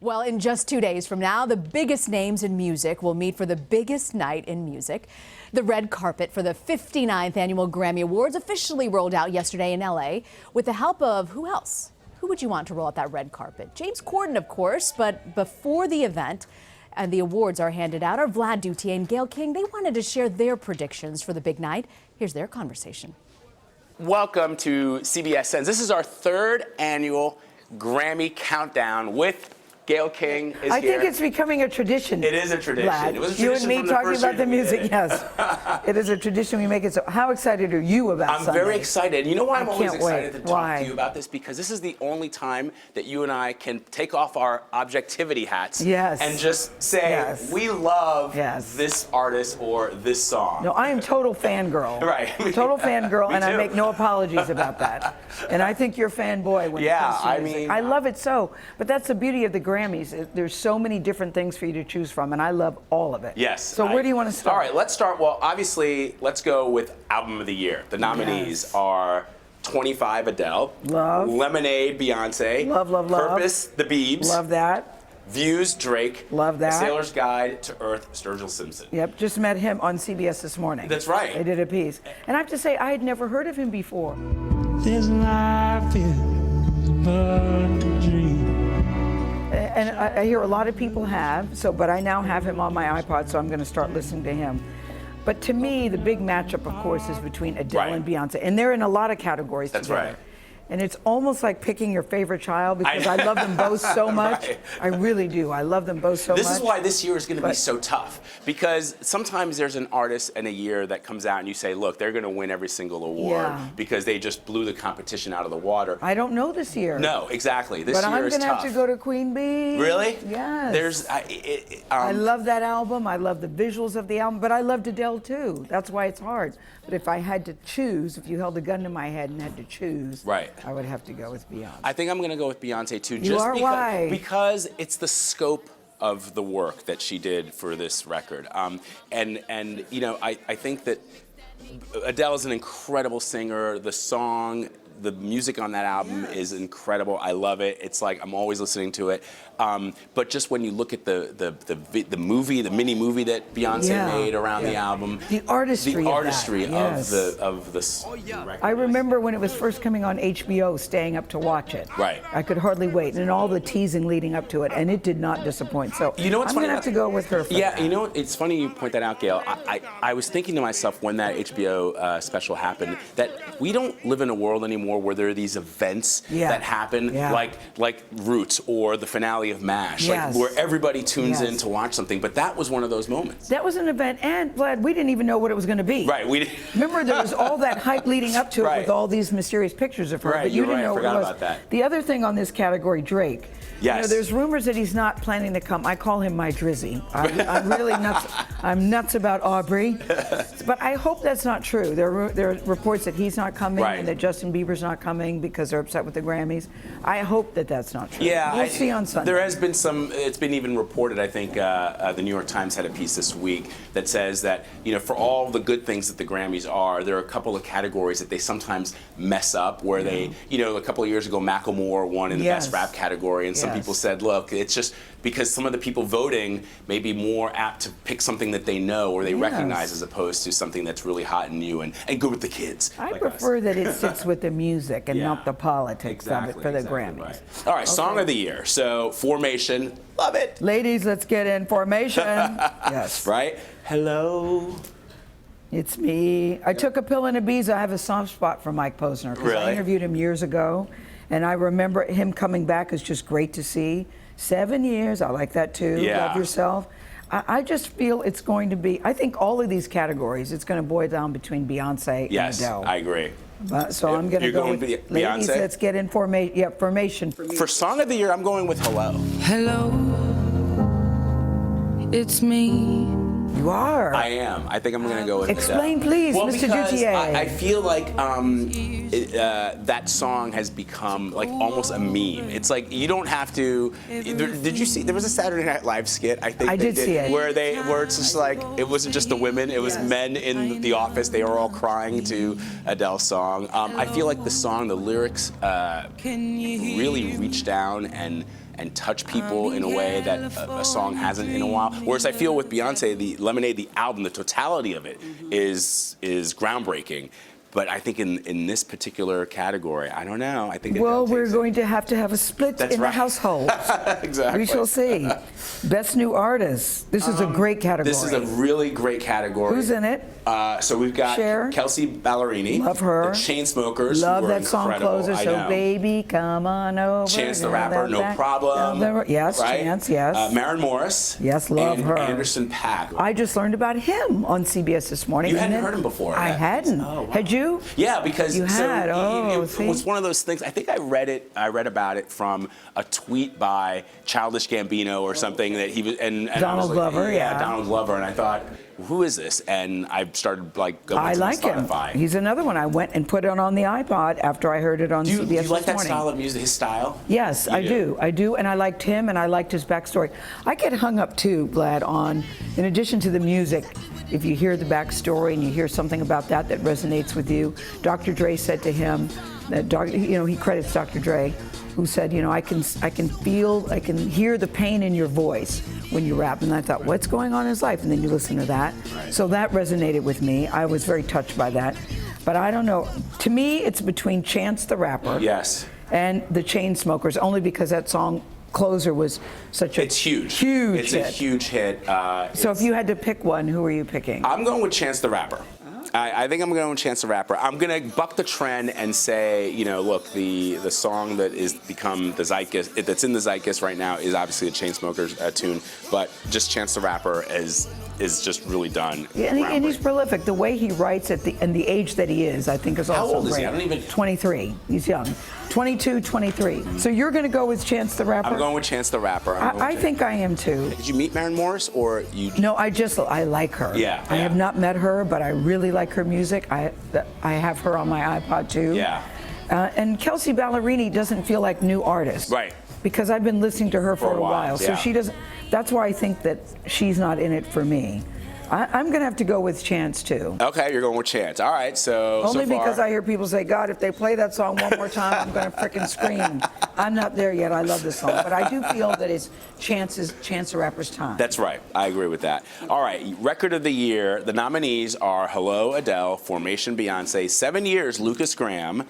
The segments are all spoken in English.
Well, in just 2 days from now, the biggest names in music will meet for the biggest night in music. The red carpet for the 59th annual Grammy Awards officially rolled out yesterday in LA with the help of who else? Who would you want to roll out that red carpet? James Corden, of course, but before the event and the awards are handed out, our Vlad Duthiers and Gayle King, they wanted to share their predictions for the big night. Here's their conversation. Welcome to CBSN. This is our third annual Grammy countdown with Gayle King is I here. think it's becoming a tradition. It is a tradition. Vlad. It was a You tradition and me from the talking first about year the that we music, did it. yes. It is a tradition we make it so. How excited are you about I'm Sunday? very excited. You know why I'm always can't excited wait. to talk Why? to you about this? Because this is the only time that you and I can take off our objectivity hats Yes. and just say, Yes. we love Yes. this artist or this song. No, I am total fangirl. Right. Total fangirl, Me and I too. make no apologies about that. And I think you're fanboy when it comes to I music. mean, I love it so. But that's the beauty of the Grammys. There's so many different things for you to choose from, and I love all of it. Yes. So where do you want to start? All right, let's start. Well, obviously, let's go with Album of the Year. The nominees Yes. are 25, Adele. Love. Lemonade, Beyonce. Love, love, love. Purpose, The Biebs. Love that. Views, Drake. Love that. A Sailor's Guide to Earth, Sturgill Simpson. Yep, just met him on CBS this morning. That's right. They did a piece. And I have to say, I had never heard of him before. This life is but a dream. And I hear a lot of people have, but I now have him on my iPod, so I'm going to start listening to him. But to me, the big matchup, of course, is between Adele Right. and Beyonce. And they're in a lot of categories That's together. right. And it's almost like picking your favorite child because I love them both so much. Right. I really do. I love them both so much. This is why this year is going to be But- so tough, because sometimes there's an artist in a year that comes out and you say, look, they're going to win every single award Yeah. because they just blew the competition out of the water. I don't know this year. No, exactly. This But year I'm is going to tough. have to go to Queen Bee. Really? Yes. There's, I love that album. I love the visuals of the album, but I loved Adele too. That's why it's hard. But if I had to choose, if you held a gun to my head and had to choose, Right. I would have to go with Beyonce. I think I'm going to go with Beyonce too. You are? Why? Because it's the scope of the work that she did for this record. And you know, I think that Adele is an incredible singer. The song, the music on that album is incredible. I love it. It's like I'm always listening to it. But just when you look at the movie, the mini movie that Beyonce Yeah. made around the album, The artistry the of artistry that, of yes. this record. I remember when it was first coming on HBO, staying up to watch it. Right. I could hardly wait, and all the teasing leading up to it, and it did not disappoint. So You know what's I'm funny going to have to go with her for Yeah, that. you know what? It's funny you point that out, Gayle. I was thinking to myself when that HBO special happened that we don't live in a world anymore where there are these events Yeah. that happen Yeah. like Roots or the finale of MASH, Yes. like where everybody tunes Yes. in to watch something. But that was one of those moments. That was an event, and Vlad, we didn't even know what it was going to be. Right. We. Remember, there was all that hype leading up to it Right. with all these mysterious pictures of her, Right, but you you're didn't right. I know what forgot it was. about that. The other thing on this category, Drake. You know, Yes. there's rumors that he's not planning to come. I call him my Drizzy. I'm really nuts. I'm nuts about Aubrey, but I hope that's not true. There are reports that he's not coming Right. and that Justin Bieber's not coming because they're upset with the Grammys. I hope that that's not true. Yeah, we'll see on Sunday. There has been some. It's been even reported. I think the New York Times had a piece this week that says that for all the good things that the Grammys are, there are a couple of categories that they sometimes mess up. Where they, a couple of years ago, Macklemore won in the Yes. best rap category, and some Yes. people said, look, it's just because some of the people voting may be more apt to pick something that they know or they Yes. recognize as opposed to something that's really hot and new and good with the kids. I like us. prefer that it sits with the music and Yeah. not the politics of it for the Grammys. Right. All right, Song of the Year. So, Formation, love it. Ladies, let's get in formation. Yes. Right? Hello. It's me. I took a pill in Ibiza. I have a soft spot for Mike Posner because I Really? interviewed him years ago, and I remember him coming back is just great to see. 7 years, I like that too. Yeah. Love Yourself. I just feel it's going to be, I think all of these categories, it's going to boil down between Beyonce Yes, and Adele. I agree. So I'm going to You're go going with with ladies, Beyonce? let's get in formation. Yeah, formation for me. For Song of the Year, I'm going with Hello. Hello, it's me. You are. I am. I think I'm going to go with Explain, Adele. please, well, Mr. because Duthiers. I feel like that song has become like almost a meme. It's like you don't have to. Did you see? There was a Saturday Night Live skit. I think I they did see it. where it's just like it wasn't just the women. It was Yes. men in the office. They were all crying to Adele's song. I feel like the song, the lyrics, really reach down and and touch people in a way that a song hasn't in a while. Whereas I feel with Beyonce, the Lemonade, the album, the totality of it is groundbreaking. But I think in this particular category, I don't know. I think well, we're going to have a split in the household. Exactly. We shall see. Best New Artist. This is a great category. This is a really great category. Who's in it? So we've got Cher. Kelsey Ballerini. Love her. The Chainsmokers. Love who are that song incredible. closer. I So know. baby, come on over. Chance the Rapper, No Problem. Yes, right? Chance, yes. Maren Morris. Yes, love and her. Anderson .Paak. I just learned about him on CBS this morning. You hadn't heard him before. I hadn't. Oh, wow. Had you? Yeah, because You had. it was one of those things. I think I read about it from a tweet by Childish Gambino or something that he was and I Donald was like, Glover, yeah. Donald Glover, and I thought, who is this? And I started going I to like him. Spotify. He's another one. I went and put it on the iPod after I heard it on CBS Do you like this that morning. style of music? His style? Yes, I do. I do, and I liked him, and I liked his backstory. I get hung up too, Vlad, on, in addition to the music, if you hear the backstory and you hear something about that resonates with you. Dr. Dre said to him, that he credits Dr. Dre, who said, I can hear the pain in your voice when you rap. And I thought, what's going on in his life? And then you listen to that. Right. So that resonated with me. I was very touched by that. But I don't know. To me, it's between Chance the Rapper. Yes. And the Chainsmokers, only because that song Closer was such a It's huge. Huge It's hit. a huge hit. So if you had to pick one, who are you picking? I'm going with Chance the Rapper. I think I'm going with Chance the Rapper. I'm going to buck the trend and say, look, the song that is become the zeitgeist, that's in the zeitgeist right now is obviously a Chainsmokers tune, but just Chance the Rapper is just really done. Yeah, and he's prolific. The way he writes at and the age that he is, I think is also How old is great. he? I don't even... 23. He's young. 22, 23. So you're going to go with Chance the Rapper? I'm going with Chance the Rapper. I think I am too. Did you meet Maren Morris or you? No, I like her. Yeah. I have not met her, but I really like her music. I have her on my iPod too. Yeah. And Kelsey Ballerini doesn't feel like new artist. Right. Because I've been listening to her for a while. So yeah. she doesn't. That's why I think that she's not in it for me. I'm going to have to go with Chance too. Okay, you're going with Chance. All right, so Only so far, because I hear people say, God, if they play that song one more time, I'm going to frickin' scream. I'm not there yet. I love this song. But I do feel that it's Chance the Rapper's time. That's right. I agree with that. All right, Record of the Year. The nominees are Hello, Adele, Formation, Beyonce, 7 Years, Lucas Graham,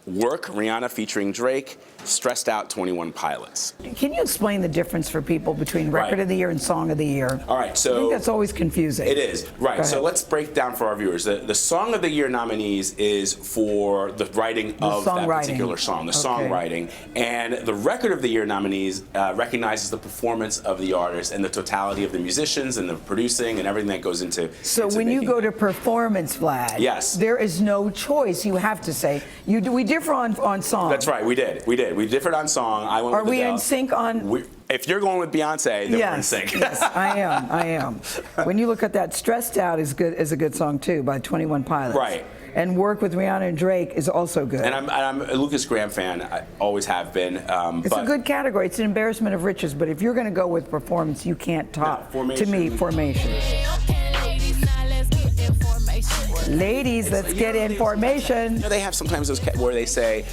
Work, Rihanna featuring Drake, Stressed Out, 21 Pilots. Can you explain the difference for people between Record of the Year and Song of the Year? All right, so I think that's always confusing. It is, right. So let's break down for our viewers. The Song of the Year nominees is for the writing of that particular song, the songwriting. And the Record of the Year nominees recognizes the performance of the artist and the totality of the musicians and the producing and everything that goes into So when you go to performance, Vlad, yes, there is no choice. You have to say, we differ on song. That's right, we did. We differed on song. I went Are with we Adele. in sync on? If you're going with Beyonce, then we're in sync. Yes, I am. When you look at that, Stressed Out is a good song too by 21 Pilots. Right. And Work with Rihanna and Drake is also good. And I'm a Lucas Graham fan. I always have been. It's a good category. It's an embarrassment of riches. But if you're going to go with performance, you can't top, to me, Formation. Ladies, let's get in formation. They have sometimes those where they say,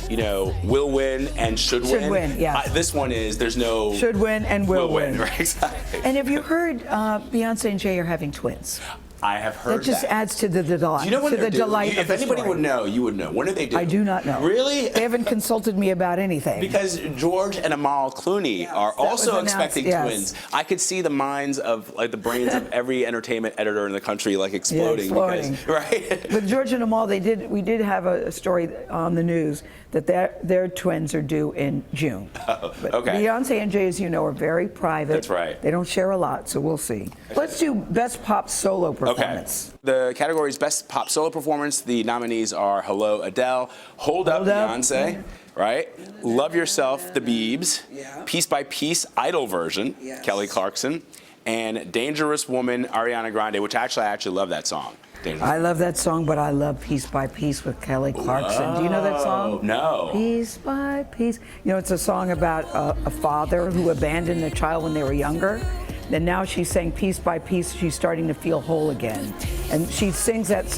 will win and should win. Should win, yeah. This one is, there's no... Should win and will win. Right, exactly. And have you heard Beyonce and Jay are having twins? I have heard that. That just adds to the delight. Do you know when to the delight If of the anybody story. would know, you would know. When did they do? I do not know. Really? They haven't consulted me about anything. Because George and Amal Clooney are also expecting yes. twins. I could see the minds of, the brains of every entertainment editor in the country, exploding. Yeah, exploding. Because, right? With George and Amal, we did have a story on the news that their twins are due in June. Oh, But okay. Beyonce and Jay, as you know, are very private. That's right. They don't share a lot, so we'll see. Let's do Best Pop Solo Performance. Okay. The category is Best Pop Solo Performance. The nominees are Hello, Adele, Hold Up, Beyonce, right? Love Yourself, The Biebs, Piece by Piece, Idol version, Kelly Clarkson, and Dangerous Woman, Ariana Grande, which I actually love that song. I love that song, but I love Piece by Piece with Kelly Clarkson. Do you know that song? No. Piece by piece. It's a song about a father who abandoned a child when they were younger. then now she's saying piece by piece she's starting to feel whole again. And she sings that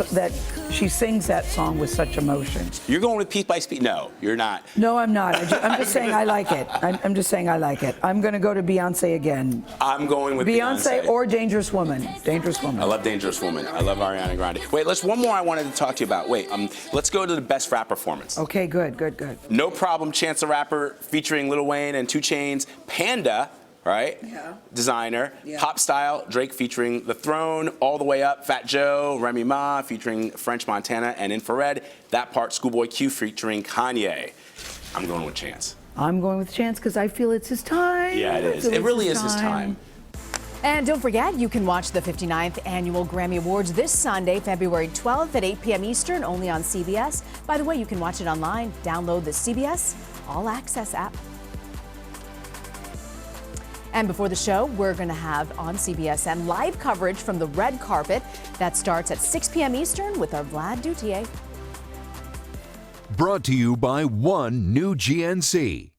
song with such emotion. You're going with piece by piece? No, you're not. No, I'm not. I'm just saying I like it. I'm just saying I like it. I'm going to go to Beyonce again. I'm going with Beyonce or Dangerous Woman. Dangerous Woman. I love Dangerous Woman. I love Ariana Grande. Wait, one more I wanted to talk to you about. Wait, let's go to the best rap performance. Okay, good. No Problem, Chance the Rapper featuring Lil Wayne and 2 Chainz. Panda, right? Yeah. Designer. Yeah. Pop Style, Drake featuring The Throne, All the Way Up, Fat Joe, Remy Ma featuring French Montana, and Infrared. That part, Schoolboy Q featuring Kanye. I'm going with Chance. I'm going with Chance because I feel it's his time. Yeah, it is. It really is his time. And don't forget, you can watch the 59th Annual Grammy Awards this Sunday, February 12th at 8 p.m. Eastern, only on CBS. By the way, you can watch it online. Download the CBS All Access app. And before the show, we're going to have on CBSN live coverage from the red carpet. That starts at 6 p.m. Eastern with our Vlad Duthiers. Brought to you by One New GNC.